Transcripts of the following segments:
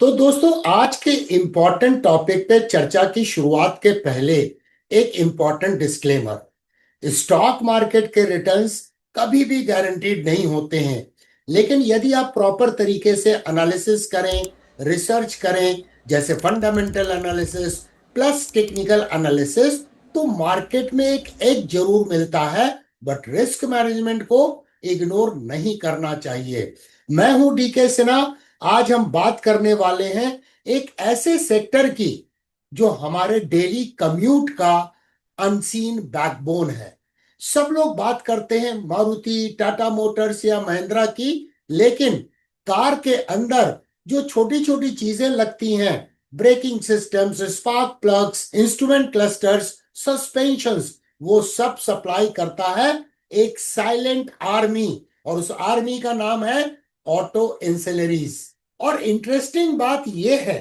तो दोस्तों आज के इम्पोर्टेंट टॉपिक पे चर्चा की शुरुआत के पहले एक इम्पोर्टेंट डिस्क्लेमर। स्टॉक मार्केट के रिटर्न्स कभी भी गारंटीड नहीं होते हैं, लेकिन यदि आप प्रॉपर तरीके से एनालिसिस करें, रिसर्च करें, जैसे fundamental analysis plus technical analysis, तो मार्केट में एक एज जरूर मिलता है। बट रिस्क मैनेजमेंट को इग्नोर नहीं करना चाहिए। मैं हूं डीके सिन्हा। आज हम बात करने वाले हैं एक ऐसे सेक्टर की जो हमारे डेली कम्यूट का अनसीन बैकबोन है। सब लोग बात करते हैं मारुति, टाटा मोटर्स या महिंद्रा की, लेकिन कार के अंदर जो छोटी छोटी चीजें लगती हैं, braking systems, spark plugs, instrument clusters, suspensions, वो सब सप्लाई करता है एक साइलेंट आर्मी, और उस आर्मी का नाम है ऑटो एंसेलरीज। और इंटरेस्टिंग बात यह है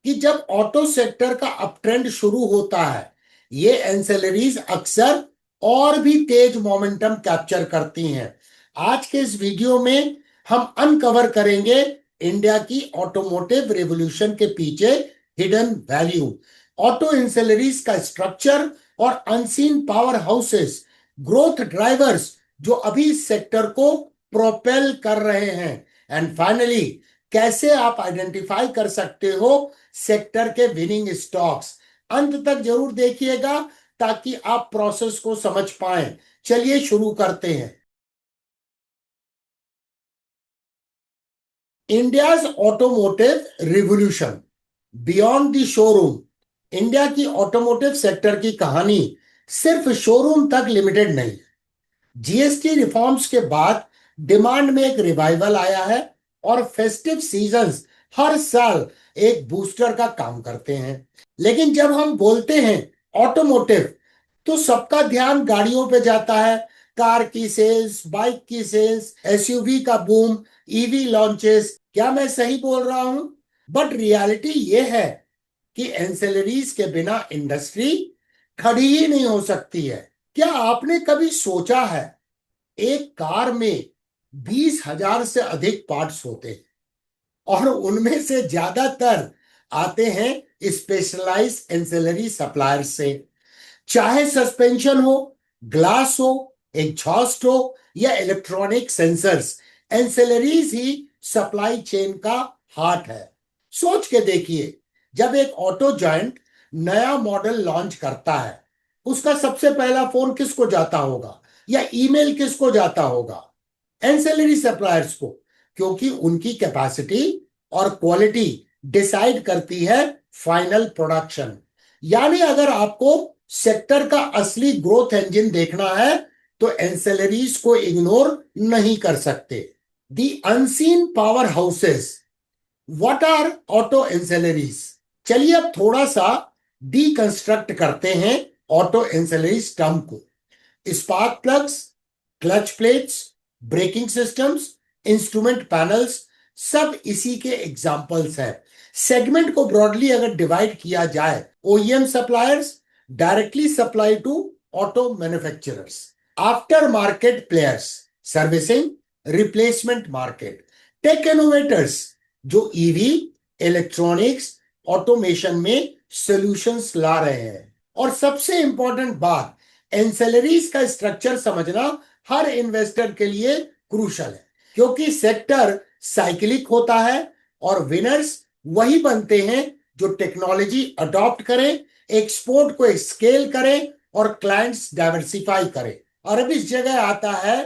कि जब ऑटो सेक्टर का अपट्रेंड शुरू होता है, ये एंसेलरीज अक्सर और भी तेज मोमेंटम कैप्चर करती हैं। आज के इस वीडियो में हम अनकवर करेंगे इंडिया की ऑटोमोटिव रेवोल्यूशन के पीछे हिडन वैल्यू, ऑटो एंसेलरीज का स्ट्रक्चर और unseen power houses, growth drivers जो अभी इस सेक्टर को प्रोपेल कर रहे हैं, एंड फाइनली कैसे आप आइडेंटिफाई कर सकते हो सेक्टर के विनिंग स्टॉक्स। अंत तक जरूर देखिएगा ताकि आप प्रोसेस को समझ पाएं। चलिए शुरू करते हैं। India's automotive revolution beyond the showroom. India की ऑटोमोटिव सेक्टर की कहानी सिर्फ शोरूम तक लिमिटेड नहीं। जीएसटी रिफॉर्म्स के बाद डिमांड में एक रिवाइवल आया है और फेस्टिव सीजन्स हर साल एक बूस्टर का काम करते हैं। लेकिन जब हम बोलते हैं ऑटोमोटिव, तो सबका ध्यान गाड़ियों पे जाता है। कार की सेल्स, बाइक की सेल्स, एसयूवी का बूम, ईवी लॉन्चेस। क्या मैं सही बोल रहा हूं? बट रियलिटी ये है कि एंसेलरीज के बिना इंडस्ट्री खड़ी ही नहीं हो सकती है। क्या आपने कभी सोचा है, एक कार में 20,000 से अधिक पार्ट्स होते हैं और उनमें से ज्यादातर आते हैं स्पेशलाइज्ड एंसेलरी सप्लायर से। चाहे सस्पेंशन हो, ग्लास हो, एग्जॉस्ट हो या इलेक्ट्रॉनिक सेंसर्स, एंसेलरीज ही सप्लाई चेन का हार्ट है। सोच के देखिए, जब एक ऑटो जायंट नया मॉडल लॉन्च करता है, उसका सबसे पहला फोन किसको जाता होगा या ईमेल किसको जाता होगा? एंसेलरी सप्लायर्स को, क्योंकि उनकी कैपेसिटी और क्वालिटी डिसाइड करती है फाइनल प्रोडक्शन। यानी अगर आपको सेक्टर का असली ग्रोथ इंजन देखना है तो एंसेलरीज को इग्नोर नहीं कर सकते। The unseen power houses, what are auto ancillaries? चलिए अब थोड़ा सा डीकंस्ट्रक्ट करते हैं ऑटो एंसेलरीज टर्म को। Spark plugs, clutch plates, braking systems, instrument panels, सब इसी के एग्जाम्पल्स हैं। सेगमेंट को ब्रॉडली अगर डिवाइड किया जाए, OEM suppliers directly supply to auto manufacturers, aftermarket players servicing replacement market, tech innovators जो ईवी, इलेक्ट्रॉनिक्स, ऑटोमेशन में सॉल्यूशंस ला रहे हैं। और सबसे इंपॉर्टेंट बात, एंसेलरीज का स्ट्रक्चर समझना हर इन्वेस्टर के लिए क्रूशल है, क्योंकि सेक्टर साइक्लिक होता है और विनर्स वही बनते हैं जो टेक्नोलॉजी अडॉप्ट करें, एक्सपोर्ट को स्केल करें और क्लाइंट्स डाइवर्सिफाई करें। और अब इस जगह आता है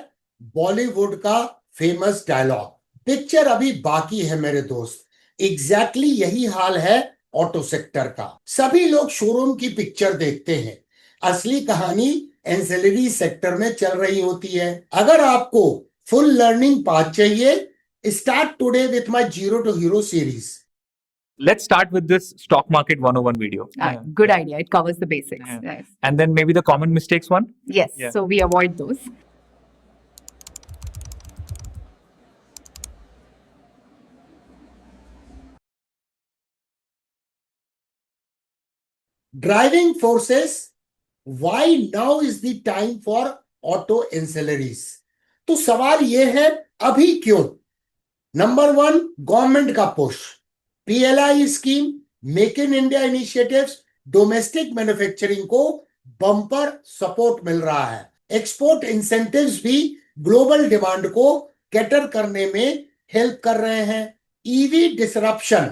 बॉलीवुड का फेमस डायलॉग, पिक्चर अभी बाकी है मेरे दोस्त। एग्जैक्टली यही हाल है ऑटो सेक्टर का। सभी लोग शोरूम की पिक्चर देखते हैं, असली कहानी एंसेलरी सेक्टर में चल रही होती है। अगर आपको फुल लर्निंग पाथ चाहिए, start today with my zero to hero series. Let's start with this stock market 101 video. Good idea. It covers the basics. Yeah. Yes. And then maybe the common mistakes one. Yes. Yeah. So we avoid those. Driving forces, why now is the time for auto ancillaries? तो सवाल यह है, अभी क्यों? Number one, government का push. PLI scheme, make in India initiatives, domestic manufacturing को bumper support मिल रहा है। एक्सपोर्ट इंसेंटिव्स भी ग्लोबल डिमांड को कैटर करने में हेल्प कर रहे हैं। ईवी डिसरप्शन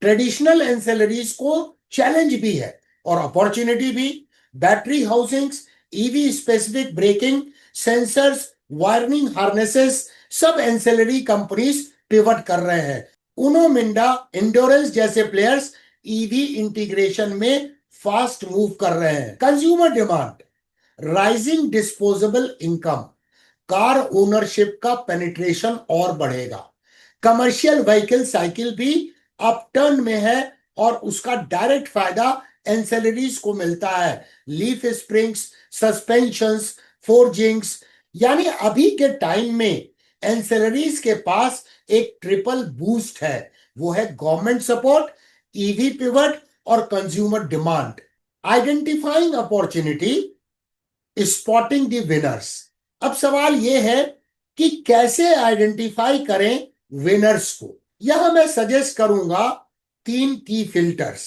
ट्रेडिशनल एंसेलरीज को चैलेंज भी है और अपॉर्चुनिटी भी। Battery housings, EV specific braking sensors, wiring harnesses, सब एंसेलरी कंपनीज पिवट कर रहे हैं। उनो मिंडा, इंडोरेंस जैसे प्लेयर्स ईवी इंटीग्रेशन में फास्ट मूव कर रहे हैं। Consumer demand, rising disposable income, car ownership का पेनिट्रेशन और बढ़ेगा। कमर्शियल व्हीकल साइकिल भी अपटर्न में है और उसका डायरेक्ट फायदा एंसेलरीज को मिलता है। लीफ स्प्रिंग्स, सस्पेंशंस, फोर्जिंग्स, यानी अभी के टाइम में एंसेलरीज के पास एक ट्रिपल बूस्ट है। वो है गवर्नमेंट सपोर्ट, ईवी पिवट और consumer demand. Identifying opportunity, spotting the winners. अब सवाल यह है कि कैसे आइडेंटिफाई करें विनर्स को। यहां मैं सजेस्ट करूंगा 3 की फिल्टर्स।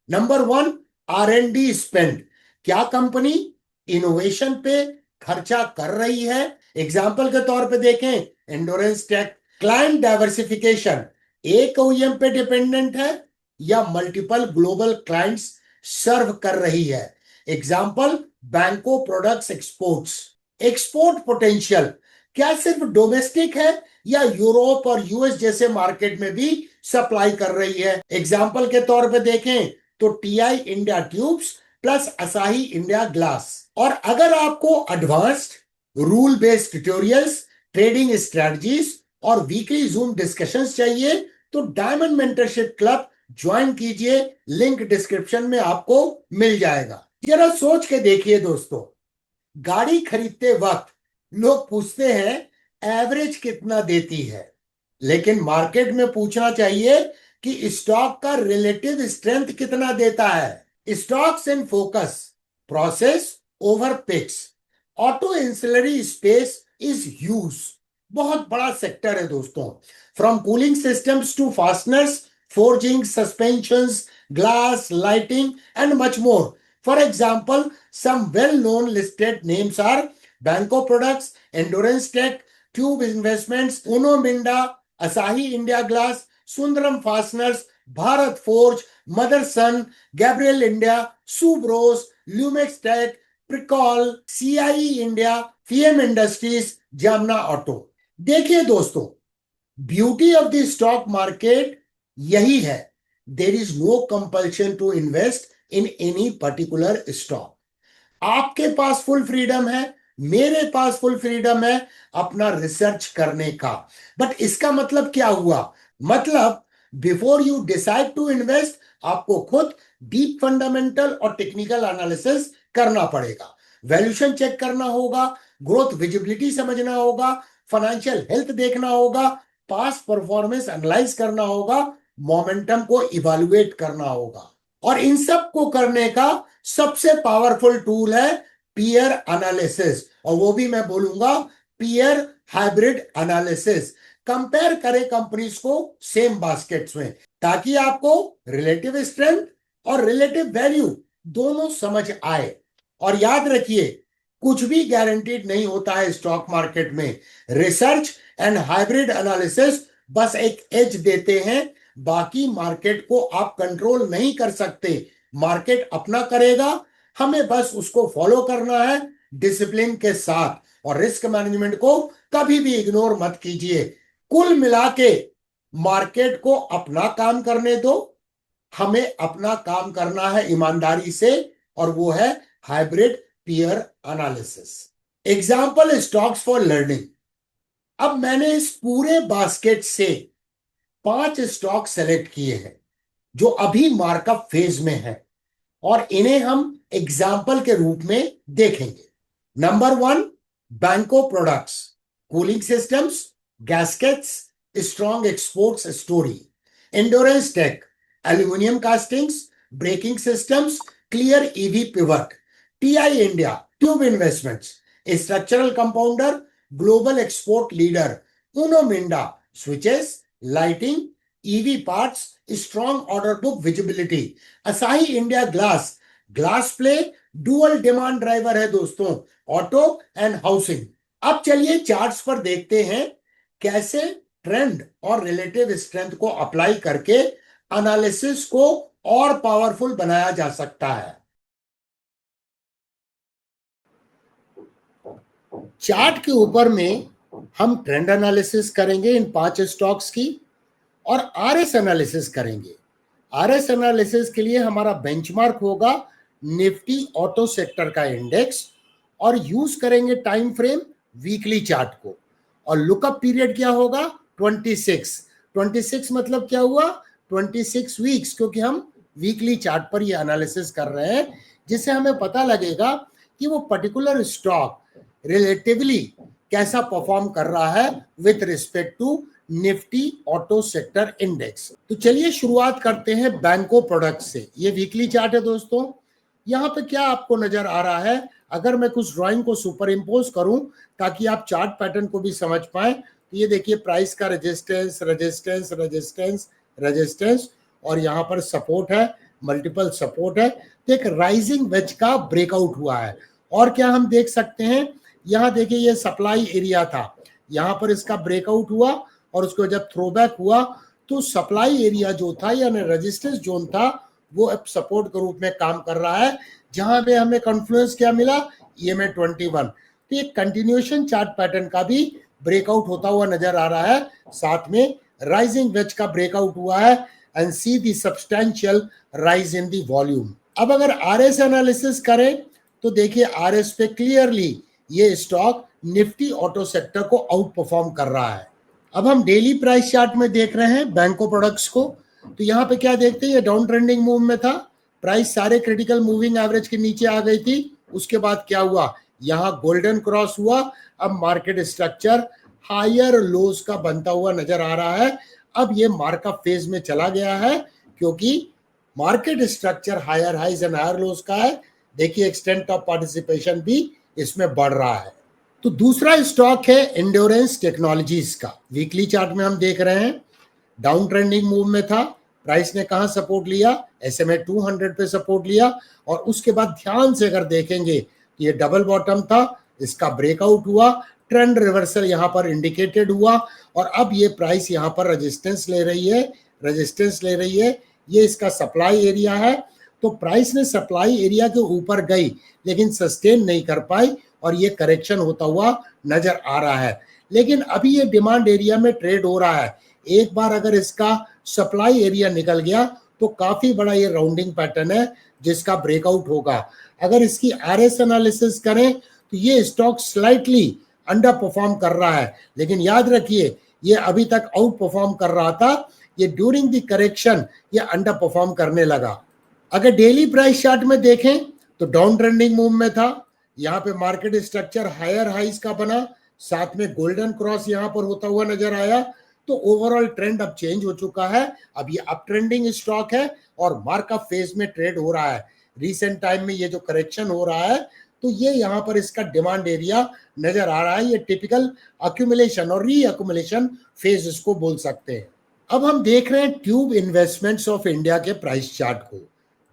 Number 1, R&D spend. क्या कंपनी इनोवेशन पे खर्चा कर रही है? एग्जाम्पल के तौर पे देखें, एंडोरेंस टेक। क्लाइंट डाइवर्सिफिकेशन, एक OEM पे डिपेंडेंट है या मल्टीपल ग्लोबल क्लाइंट्स सर्व कर रही है? एग्जाम्पल, बैंको प्रोडक्ट्स एक्सपोर्ट्स। एक्सपोर्ट पोटेंशियल, क्या सिर्फ डोमेस्टिक है या यूरोप और यूएस जैसे मार्केट में भी सप्लाई कर रही है? एग्जाम्पल के तौर पे देखें तो TI India tubes plus Asahi India glass. और अगर आपको advanced rule based tutorials, trading strategies और वीकली जूम डिस्कशंस चाहिए तो डायमंड मेंटरशिप क्लब ज्वाइन कीजिए, लिंक डिस्क्रिप्शन में आपको मिल जाएगा। जरा सोच के देखिए दोस्तों, गाड़ी खरीदते वक्त लोग पूछते हैं एवरेज कितना देती है, लेकिन मार्केट में पूछना चाहिए कि स्टॉक का रिलेटिव स्ट्रेंथ कितना देता है। Stocks in focus, process over picks. Auto ancillary space is huge, बहुत बड़ा सेक्टर है दोस्तों। From cooling systems to fasteners, forging, suspensions, glass, lighting, and much more. For example, some well-known listed names are Banco Products, Endurance Tech, Tube Investments, Uno Minda, Asahi India Glass, Sundaram Fasteners, Bharat Forge, Motherson, Gabriel India, Subros, Lumex Tech, Pricol, CIE India, PM Industries, Jamna Auto. देखिए दोस्तों, beauty of the stock market यही है, there is no compulsion to invest in any particular stock. आपके पास full freedom है, मेरे पास full freedom है अपना रिसर्च करने का। बट इसका मतलब क्या हुआ? मतलब before you decide to invest, आपको खुद डीप फंडामेंटल और टेक्निकल एनालिसिस करना पड़ेगा। वैल्यूएशन चेक करना होगा, ग्रोथ विजिबिलिटी समझना होगा, फाइनेंशियल हेल्थ देखना होगा, पास्ट परफॉर्मेंस एनालाइज करना होगा, मोमेंटम को इवैल्यूएट करना होगा। और इन सब को करने का सबसे पावरफुल टूल है पीयर एनालिसिस, और वो भी मैं बोलूंगा पीयर हाइब्रिड एनालिसिस। कंपेयर करें कंपनीज को सेम बास्केट्स में, ताकि आपको रिलेटिव स्ट्रेंथ और रिलेटिव वैल्यू दोनों समझ आए। और याद रखिए, कुछ भी गारंटीड नहीं होता है स्टॉक मार्केट में। रिसर्च एंड हाइब्रिड एनालिसिस बस एक एज देते हैं, बाकी मार्केट को आप कंट्रोल नहीं कर सकते। मार्केट अपना करेगा, हमें बस उसको फॉलो करना है डिसिप्लिन के साथ। और रिस्क मैनेजमेंट को कभी भी इग्नोर मत कीजिए। कुल मिला के मार्केट को अपना काम करने दो, हमें अपना काम करना है ईमानदारी से, और वो है hybrid peer analysis. Example stocks for learning. अब मैंने इस पूरे बास्केट से 5 स्टॉक सेलेक्ट किए हैं जो अभी मार्कअप फेज में है, और इन्हें हम एग्जाम्पल के रूप में देखेंगे। Number 1, Banco products, cooling systems, gaskets, strong exports story. Endurance tech, aluminium castings, braking systems, clear EV pivot. TI India, tube investments, structural compounder, global export leader. Uno Minda, switches, lighting, EV parts, strong order book visibility. Asahi India glass play dual demand driver है दोस्तों, auto and housing. अब चलिए charts पर देखते हैं कैसे trend और relative strength को अप्लाई करके एनालिसिस को और पावरफुल बनाया जा सकता है। चार्ट के ऊपर में हम ट्रेंड एनालिसिस करेंगे इन 5 स्टॉक्स की और आरएस एनालिसिस करेंगे। आरएस एनालिसिस के लिए हमारा बेंचमार्क होगा निफ्टी ऑटो सेक्टर का इंडेक्स और यूज करेंगे टाइम फ्रेम वीकली चार्ट को, और लुकअप पीरियड क्या होगा 26 मतलब क्या हुआ 26 वीक्स, क्योंकि हम वीकली चार्ट पर ये एनालिसिस कर रहे हैं, जिससे हमें पता लगेगा कि वो पर्टिकुलर स्टॉक रिलेटिवली कैसा परफॉर्म कर रहा है with respect to Nifty auto sector index. तो चलिए शुरुआत करते हैं बैंको प्रोडक्ट से। ये वीकली चार्ट है दोस्तों। यहाँ पे क्या आपको नजर आ रहा है, अगर मैं कुछ ड्राइंग को सुपर इम्पोज करूं ताकि आप चार्ट पैटर्न को भी समझ पाए, तो ये देखिए प्राइस का रेजिस्टेंस रेजिस्टेंस रेजिस्टेंस रेजिस्टेंस और यहाँ पर सपोर्ट है, मल्टीपल सपोर्ट है। तो एक राइजिंग वेज का ब्रेकआउट हुआ है। और क्या हम देख सकते हैं, यहाँ देखिए ये सप्लाई एरिया था, यहाँ पर इसका ब्रेकआउट हुआ और उसको जब थ्रोबैक हुआ तो सप्लाई एरिया जो था यानी रेजिस्टेंस जोन था वो अब सपोर्ट के रूप में काम कर रहा है, जहां पे हमें कॉन्फ्लुएंस क्या मिला EMA 21। तो ये कंटिन्यूएशन चार्ट पैटर्न का भी ब्रेकआउट होता हुआ नजर आ रहा है, साथ में राइजिंग वेज का ब्रेकआउट हुआ है and see the substantial rise in the volume. अब अगर आरएस एनालिसिस करें तो देखिए आरएस पे क्लियरली ये स्टॉक निफ्टी ऑटो सेक्टर को आउट परफॉर्म कर रहा है। अब हम डेली प्राइस चार्ट में देख रहे हैं बैंको प्रोडक्ट्स को, तो यहाँ पे क्या देखते हैं, ये डाउन ट्रेंडिंग मूव में था, प्राइस सारे क्रिटिकल मूविंग एवरेज के नीचे आ गई थी। उसके बाद क्या हुआ, यहाँ गोल्डन क्रॉस हुआ। अब मार्केट स्ट्रक्चर हायर लोज का बनता हुआ नजर आ रहा है। अब ये मार्कअप फेज में चला गया है क्योंकि market structure higher highs and higher lows का है। देखिए एक्सटेंट ऑफ पार्टिसिपेशन भी इसमें बढ़ रहा है। तो दूसरा स्टॉक है एंड्योरेंस टेक्नोलॉजीज का। वीकली चार्ट में हम देख रहे हैं डाउन ट्रेंडिंग मूव में था, प्राइस ने कहां सपोर्ट लिया, SMA 200 पे सपोर्ट लिया और उसके बाद ध्यान से अगर देखेंगे तो ये डबल बॉटम था, इसका ब्रेकआउट हुआ, ट्रेंड रिवर्सल यहां पर इंडिकेटेड हुआ और अब ये प्राइस यहां पर रेजिस्टेंस ले रही है। ये इसका सप्लाई एरिया है। तो प्राइस ने सप्लाई एरिया के ऊपर गई लेकिन सस्टेन नहीं कर पाई और ये करेक्शन होता हुआ नजर आ रहा है। लेकिन अभी ये डिमांड एरिया में ट्रेड हो रहा है। एक बार अगर इसका सप्लाई एरिया निकल गया तो काफी बड़ा ये राउंडिंग पैटर्न है जिसका ब्रेकआउट होगा। अगर इसकी आरएस एनालिसिस करें तो ये स्टॉक स्लाइटली अंडर परफॉर्म कर रहा है, लेकिन याद रखिए ये अभी तक आउट परफॉर्म कर रहा था, ये ड्यूरिंग द करेक्शन ये अंडर परफॉर्म करने लगा। अगर डेली प्राइस चार्ट में देखें तो डाउन ट्रेंडिंग मूव में था, यहाँ पे मार्केट स्ट्रक्चर हायर हाइज का बना, साथ में गोल्डन क्रॉस यहाँ पर होता हुआ नजर आया। तो ओवरऑल ट्रेंड अब चेंज हो चुका है, अब ये अप ट्रेंडिंग स्टॉक है और मार्कअप फेज में ट्रेड हो रहा है। रिसेंट टाइम में ये जो करेक्शन हो रहा है तो ये यहाँ पर इसका डिमांड एरिया नजर आ रहा है। ये टिपिकल अक्यूमुलेशन और री अक्यूमुलेशन फेज इसको बोल सकते हैं। अब हम देख रहे हैं ट्यूब इन्वेस्टमेंट्स ऑफ इंडिया के प्राइस चार्ट को।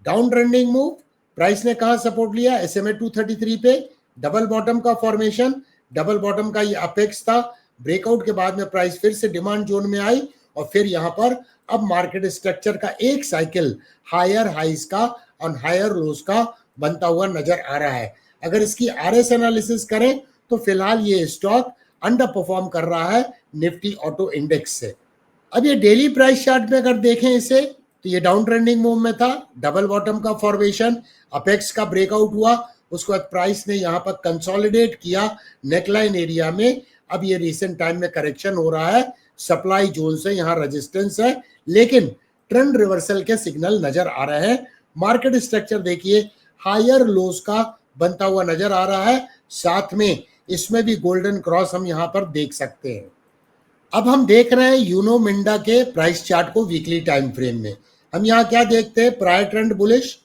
डाउन ट्रेंडिंग मूव, प्राइस ने कहां सपोर्ट लिया, SMA 233 पे, डबल बॉटम का फॉर्मेशन, डबल बॉटम का ये अपेक्स था। ब्रेकआउट के बाद में प्राइस फिर से डिमांड जोन में आई और फिर यहाँ पर अब मार्केट स्ट्रक्चर का एक साइकिल हायर हाइज का और हायर लोज का बनता हुआ नजर आ रहा है। अगर इसकी आरएस एनालिसिस करें तो फिलहाल ये स्टॉक अंडर परफॉर्म कर रहा है निफ्टी ऑटो इंडेक्स से। अब ये डेली प्राइस चार्ट में अगर देखें इसे तो ये डाउन ट्रेंडिंग मूव में था, डबल बॉटम का फॉर्मेशन, अपेक्स का ब्रेकआउट हुआ, उसके बाद प्राइस ने यहाँ पर कंसोलिडेट किया नेकलाइन एरिया में। अब ये रिसेंट टाइम में करेक्शन हो रहा है, सप्लाई जोन से यहाँ रेजिस्टेंस है, लेकिन ट्रेंड रिवर्सल के सिग्नल नजर आ रहे हैं। मार्केट स्ट्रक्चर देखिए हायर लोज का बनता हुआ नजर आ रहा है, साथ में इसमें भी गोल्डन क्रॉस हम यहाँ पर देख सकते हैं। अब हम देख रहे हैं यूनो मिंडा के प्राइस चार्ट को वीकली टाइम फ्रेम में। हम यहाँ क्या देखते हैं, प्रायर ट्रेंड बुलिश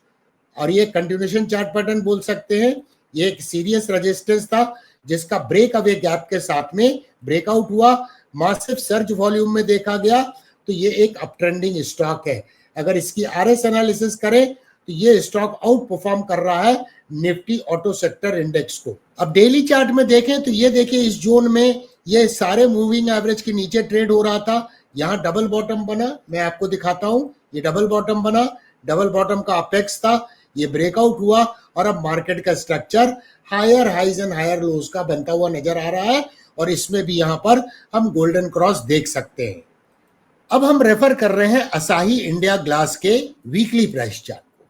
और ये कंटिन्यूएशन चार्ट पैटर्न बोल सकते हैं। ये एक सीरियस रेजिस्टेंस था जिसका ब्रेक अवे गैप के साथ में ब्रेकआउट हुआ, मासिव सर्ज वॉल्यूम में देखा गया। तो ये एक अप ट्रेंडिंग स्टॉक है। अगर इसकी आरएस एनालिसिस करें तो ये स्टॉक आउट परफॉर्म कर रहा है निफ्टी ऑटो सेक्टर इंडेक्स को। अब डेली चार्ट में देखें तो ये देखिए इस जोन में ये सारे मूविंग एवरेज के नीचे ट्रेड हो रहा था। यहाँ डबल बॉटम बना, मैं आपको दिखाता हूं, ये डबल बॉटम बना, डबल बॉटम का अपेक्स था, ये ब्रेकआउट हुआ और अब मार्केट का structure higher highs and higher lows का बनता हुआ नजर आ रहा है और इसमें भी यहां पर हम गोल्डन क्रॉस देख सकते हैं। अब हम रेफर कर रहे हैं असाही इंडिया ग्लास के वीकली प्राइस चार्ट को।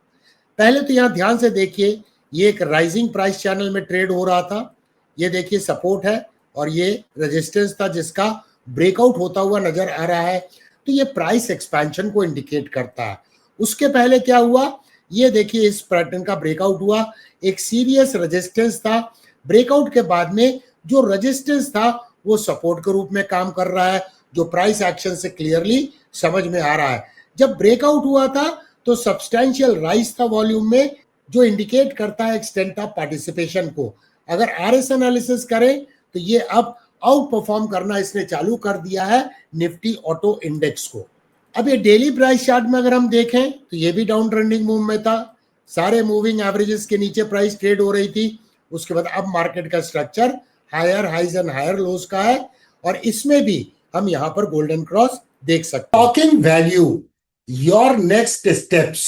पहले तो यहां ध्यान से देखिए, ये एक राइजिंग प्राइस चैनल में ट्रेड हो रहा था। ये देखिए सपोर्ट है और ये रेजिस्टेंस था जिसका ब्रेकआउट होता हुआ नजर आ रहा है, तो ये प्राइस एक्सपेंशन को इंडिकेट करता है। उसके पहले क्या हुआ, ये देखिए इस पैटर्न का ब्रेकआउट हुआ, एक सीरियस रेजिस्टेंस था, ब्रेकआउट के बाद में जो रेजिस्टेंस था वो सपोर्ट के रूप में काम कर रहा है, जो प्राइस एक्शन से क्लियरली समझ में आ रहा है। जब ब्रेकआउट हुआ था तो सब्सटैंशियल राइज था वॉल्यूम में, जो इंडिकेट करता है एक्सटेंट ऑफ पार्टिसिपेशन को। अगर आरएस एनालिसिस करें तो ये अब आउट परफॉर्म करना इसने चालू कर दिया है निफ्टी ऑटो इंडेक्स को। अब ये डेली प्राइस चार्ट में अगर हम देखें तो ये भी डाउन ट्रेंडिंग मूव में था, सारे मूविंग एवरेजेस के नीचे प्राइस ट्रेड हो रही थी। उसके बाद अब मार्केट का structure higher highs and higher lows का है और इसमें भी हम यहां पर गोल्डन क्रॉस देख सकते हैं। Talking value, your next steps.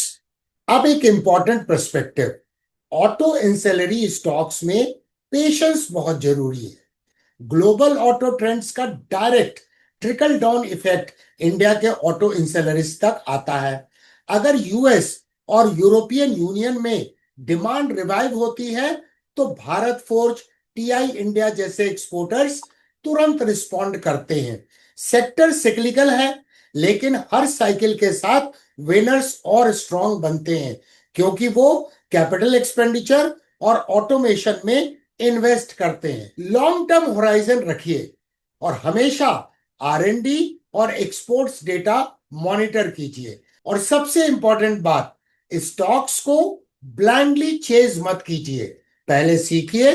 अब एक important perspective, auto ancillary stocks में पेशेंस बहुत जरूरी है। ग्लोबल ऑटो ट्रेंड्स का direct trickle down effect India के ऑटो इंसेलरीज तक आता है। अगर यूएस और यूरोपियन यूनियन में डिमांड रिवाइव होती है तो भारत फोर्ज, टीआई इंडिया जैसे एक्सपोर्टर्स तुरंत रिस्पॉन्ड करते हैं। सेक्टर सिक्लिकल है लेकिन हर साइकिल के साथ विनर्स और स्ट्रॉन्ग बनते हैं क्योंकि वो कैपिटल एक्सपेंडिचर और ऑटोमेशन में इन्वेस्ट करते हैं। लॉन्ग टर्म होराइजन रखिए और हमेशा आर&डी और एक्सपोर्ट्स डेटा मॉनिटर कीजिए। और सबसे इंपॉर्टेंट बात, स्टॉक्स को ब्लाइंडली चेज मत कीजिए, पहले सीखिए,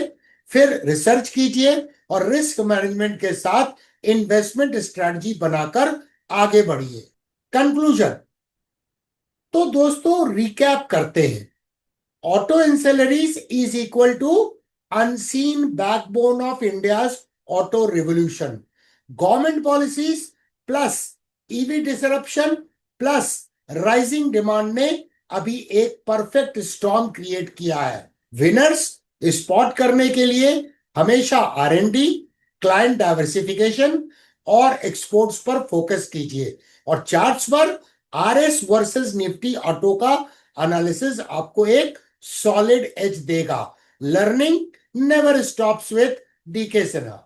फिर रिसर्च कीजिए और रिस्क मैनेजमेंट के साथ इन्वेस्टमेंट स्ट्रेटजी बनाकर आगे बढ़िए। कंक्लूजन, तो दोस्तों रिकैप करते हैं। Auto ancillaries is equal to unseen backbone of India's auto revolution. Government policies plus EV disruption plus rising demand ने अभी एक परफेक्ट स्टॉर्म क्रिएट किया है। विनर्स स्पॉट करने के लिए हमेशा आर&डी, क्लाइंट डाइवर्सिफिकेशन और एक्सपोर्ट्स पर फोकस कीजिए और चार्ट्स पर आरएस वर्सेस निफ्टी ऑटो का एनालिसिस आपको एक सॉलिड एज देगा। Learning never stops with DK Sinha.